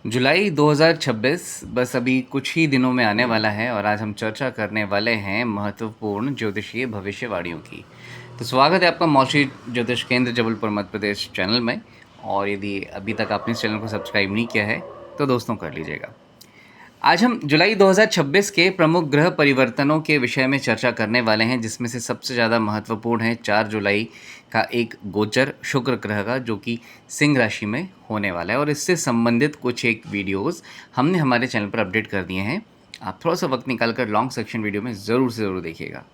जुलाई 2026 बस अभी कुछ ही दिनों में आने वाला है और आज हम चर्चा करने वाले हैं महत्वपूर्ण ज्योतिषीय भविष्यवाणियों की। तो स्वागत है आपका मौशी ज्योतिष केंद्र जबलपुर मध्य प्रदेश चैनल में। और यदि अभी तक आपने इस चैनल को सब्सक्राइब नहीं किया है तो दोस्तों कर लीजिएगा। आज हम जुलाई 2026 के प्रमुख ग्रह परिवर्तनों के विषय में चर्चा करने वाले हैं, जिसमें से सबसे ज़्यादा महत्वपूर्ण है 4 जुलाई का एक गोचर शुक्र ग्रह का, जो कि सिंह राशि में होने वाला है। और इससे संबंधित कुछ एक वीडियोस हमने हमारे चैनल पर अपडेट कर दिए हैं। आप थोड़ा सा वक्त निकाल कर लॉन्ग सेक्शन वीडियो में ज़रूर से ज़रूर देखिएगा।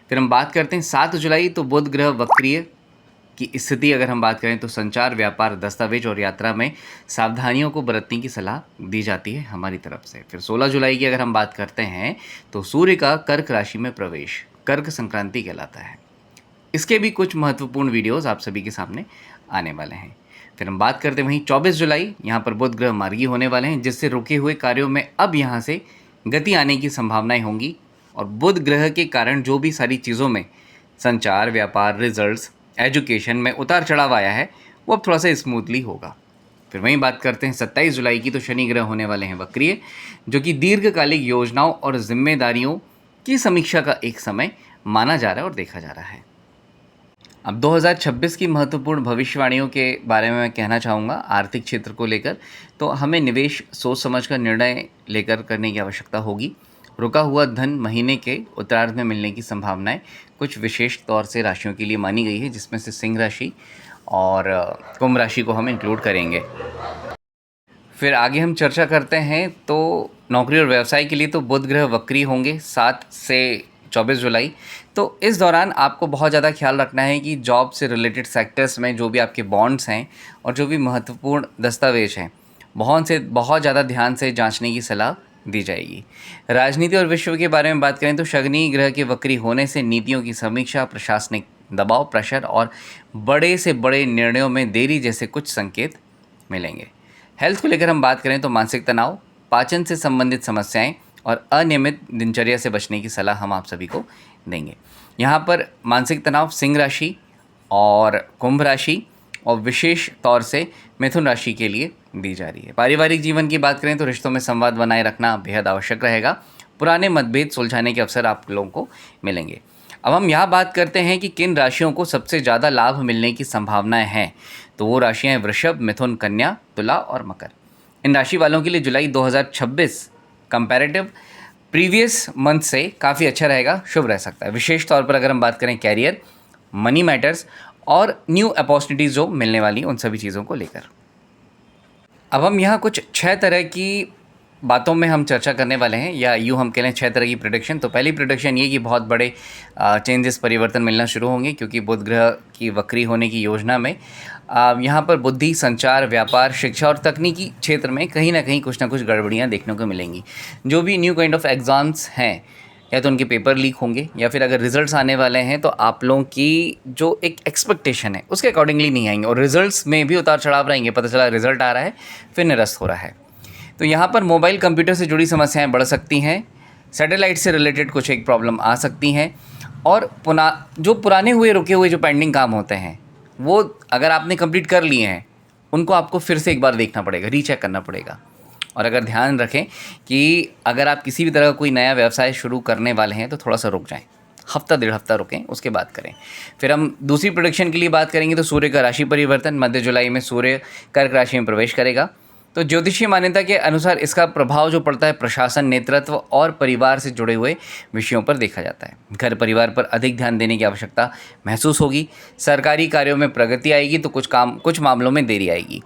फिर हम बात करते हैं 7 जुलाई, तो बुध ग्रह वक्रीय की स्थिति अगर हम बात करें तो संचार, व्यापार, दस्तावेज और यात्रा में सावधानियों को बरतने की सलाह दी जाती है हमारी तरफ से। फिर 16 जुलाई की अगर हम बात करते हैं तो सूर्य का कर्क राशि में प्रवेश कर्क संक्रांति कहलाता है। इसके भी कुछ महत्वपूर्ण वीडियोस आप सभी के सामने आने वाले हैं। फिर हम बात करते हैं वहीं 24 जुलाई, यहाँ पर बुध ग्रह मार्गी होने वाले हैं, जिससे रुके हुए कार्यों में अब यहाँ से गति आने की संभावनाएं होंगी। और बुध ग्रह के कारण जो भी सारी चीज़ों में संचार, व्यापार, रिजल्ट्स, एजुकेशन में उतार चढ़ाव आया है वो अब थोड़ा सा स्मूथली होगा। फिर वहीं बात करते हैं 27 जुलाई की, तो शनि ग्रह होने वाले हैं वक्रीय, जो कि दीर्घकालिक योजनाओं और जिम्मेदारियों की समीक्षा का एक समय माना जा रहा है और देखा जा रहा है। अब 2026 की महत्वपूर्ण भविष्यवाणियों के बारे में मैं कहना चाहूँगा। आर्थिक क्षेत्र को लेकर तो हमें निवेश सोच समझ कर निर्णय लेकर करने की आवश्यकता होगी। रुका हुआ धन महीने के उत्तरार्ध में मिलने की संभावनाएं कुछ विशेष तौर से राशियों के लिए मानी गई है, जिसमें से सिंह राशि और कुंभ राशि को हम इंक्लूड करेंगे। फिर आगे हम चर्चा करते हैं तो नौकरी और व्यवसाय के लिए तो बुध ग्रह वक्री होंगे 7 से 24 जुलाई। तो इस दौरान आपको बहुत ज़्यादा ख्याल रखना है कि जॉब से रिलेटेड सेक्टर्स में जो भी आपके बॉन्ड्स हैं और जो भी महत्वपूर्ण दस्तावेज हैं, बहुत ज़्यादा ध्यान से जांचने की सलाह दी जाएगी। राजनीति और विश्व के बारे में बात करें तो शनि ग्रह के वक्री होने से नीतियों की समीक्षा, प्रशासनिक दबाव, प्रेशर और बड़े से बड़े निर्णयों में देरी जैसे कुछ संकेत मिलेंगे। हेल्थ को लेकर हम बात करें तो मानसिक तनाव, पाचन से संबंधित समस्याएं और अनियमित दिनचर्या से बचने की सलाह हम आप सभी को देंगे। यहाँ पर मानसिक तनाव सिंह राशि और कुंभ राशि और विशेष तौर से मिथुन राशि के लिए दी जा रही है। पारिवारिक जीवन की बात करें तो रिश्तों में संवाद बनाए रखना बेहद आवश्यक रहेगा। पुराने मतभेद सुलझाने के अवसर आप लोगों को मिलेंगे। अब हम यहाँ बात करते हैं कि किन राशियों को सबसे ज़्यादा लाभ मिलने की संभावनाएं हैं। तो वो राशियाँ हैं वृषभ, मिथुन, कन्या, तुला और मकर। इन राशि वालों के लिए जुलाई 2026 कंपैरेटिव प्रीवियस मंथ से काफ़ी अच्छा रहेगा, शुभ रह सकता है। विशेष तौर पर अगर हम बात करें कैरियर, मनी मैटर्स और न्यू अपॉर्चुनिटीज़ जो मिलने वाली उन सभी चीज़ों को लेकर। अब हम यहाँ कुछ 6 तरह की बातों में हम चर्चा करने वाले हैं, या यूँ हम कह लें 6 तरह की प्रेडिक्शन। तो पहली प्रेडिक्शन ये कि बहुत बड़े चेंजेस, परिवर्तन मिलना शुरू होंगे, क्योंकि बुध ग्रह की वक्री होने की योजना में यहाँ पर बुद्धि, संचार, व्यापार, शिक्षा और तकनीकी क्षेत्र में कहीं ना कहीं कुछ ना कुछ गड़बड़ियाँ देखने को मिलेंगी। जो भी न्यू काइंड ऑफ एग्ज़ाम्स हैं, या तो उनके पेपर लीक होंगे, या फिर अगर रिजल्ट्स आने वाले हैं तो आप लोगों की जो एक एक्सपेक्टेशन है उसके अकॉर्डिंगली नहीं आएंगे, और रिजल्ट्स में भी उतार चढ़ाव रहेंगे। पता चला रिजल्ट आ रहा है फिर निरस्त हो रहा है। तो यहाँ पर मोबाइल कंप्यूटर से जुड़ी समस्याएं बढ़ सकती हैं, सैटेलाइट से रिलेटेड कुछ एक प्रॉब्लम आ सकती हैं, और जो पुराने हुए रुके हुए जो पेंडिंग काम होते हैं वो अगर आपने कंप्लीट कर लिए हैं उनको आपको फिर से एक बार देखना पड़ेगा, रीचेक करना पड़ेगा। और अगर ध्यान रखें कि अगर आप किसी भी तरह का कोई नया व्यवसाय शुरू करने वाले हैं तो थोड़ा सा रुक जाएं, हफ्ता 1.5 हफ्ता रुकें, उसके बाद करें। फिर हम दूसरी प्रेडिक्शन के लिए बात करेंगे तो सूर्य का राशि परिवर्तन, मध्य जुलाई में सूर्य कर्क राशि में प्रवेश करेगा। तो ज्योतिषीय मान्यता के अनुसार इसका प्रभाव जो पड़ता है प्रशासन, नेतृत्व और परिवार से जुड़े हुए विषयों पर देखा जाता है। घर परिवार पर अधिक ध्यान देने की आवश्यकता महसूस होगी। सरकारी कार्यों में प्रगति आएगी तो कुछ मामलों में देरी आएगी।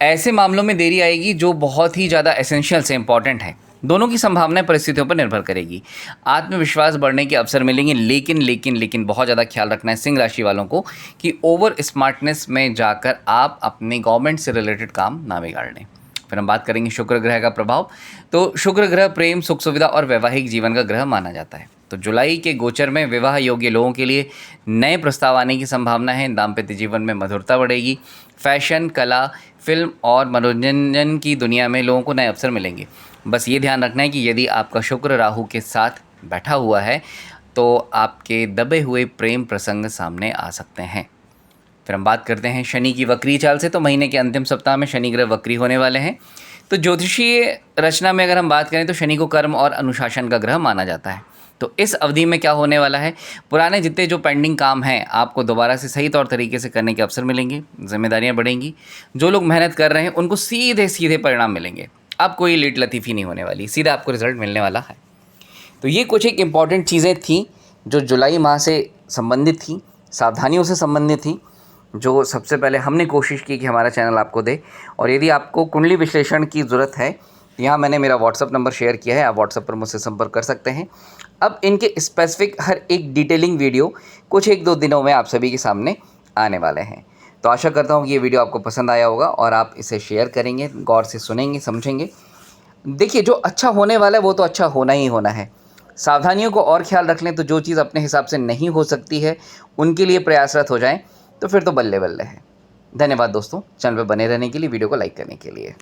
ऐसे मामलों में देरी आएगी जो बहुत ही ज़्यादा एसेंशियल से इम्पॉर्टेंट है। दोनों की संभावनाएं परिस्थितियों पर निर्भर करेगी। आत्मविश्वास बढ़ने के अवसर मिलेंगे, लेकिन बहुत ज़्यादा ख्याल रखना है सिंह राशि वालों को कि ओवर स्मार्टनेस में जाकर आप अपने गवर्नमेंट से रिलेटेड काम ना बिगाड़ लें। फिर हम बात करेंगे शुक्र ग्रह का प्रभाव। तो शुक्र ग्रह प्रेम, सुख सुविधा और वैवाहिक जीवन का ग्रह माना जाता है। तो जुलाई के गोचर में विवाह योग्य लोगों के लिए नए प्रस्ताव आने की संभावना है। दाम्पत्य जीवन में मधुरता बढ़ेगी। फैशन, कला, फिल्म और मनोरंजन की दुनिया में लोगों को नए अवसर मिलेंगे। बस ये ध्यान रखना है कि यदि आपका शुक्र राहु के साथ बैठा हुआ है तो आपके दबे हुए प्रेम प्रसंग सामने आ सकते हैं। फिर हम बात करते हैं शनि की वक्री चाल से। तो महीने के अंतिम सप्ताह में शनि ग्रह वक्री होने वाले हैं। तो ज्योतिषीय रचना में अगर हम बात करें तो शनि को कर्म और अनुशासन का ग्रह माना जाता है। तो इस अवधि में क्या होने वाला है, पुराने जितने जो पेंडिंग काम हैं आपको दोबारा से सही तौर तरीके से करने के अवसर मिलेंगे, जिम्मेदारियां बढ़ेंगी। जो लोग मेहनत कर रहे हैं उनको सीधे सीधे परिणाम मिलेंगे। अब कोई लेट लतीफ़ी नहीं होने वाली, सीधा आपको रिजल्ट मिलने वाला है। तो ये कुछ एक इम्पॉर्टेंट चीज़ें थी जो जुलाई माह से संबंधित थी, सावधानियों से संबंधित थी, जो सबसे पहले हमने कोशिश की कि हमारा चैनल आपको दे। और यदि आपको कुंडली विश्लेषण की ज़रूरत है तो यहाँ मैंने मेरा व्हाट्सअप नंबर शेयर किया है, आप व्हाट्सअप पर मुझसे संपर्क कर सकते हैं। अब इनके स्पेसिफिक हर एक डिटेलिंग वीडियो कुछ 1-2 दिनों में आप सभी के सामने आने वाले हैं। तो आशा करता हूँ कि ये वीडियो आपको पसंद आया होगा और आप इसे शेयर करेंगे, गौर से सुनेंगे, समझेंगे। देखिए, जो अच्छा होने वाला है वो तो अच्छा होना ही होना है। सावधानियों को और ख्याल रख लें तो जो चीज़ अपने हिसाब से नहीं हो सकती है उनके लिए प्रयासरत हो जाएं तो फिर तो बल्ले बल्ले है। धन्यवाद दोस्तों, चैनल पर बने रहने के लिए, वीडियो को लाइक करने के लिए।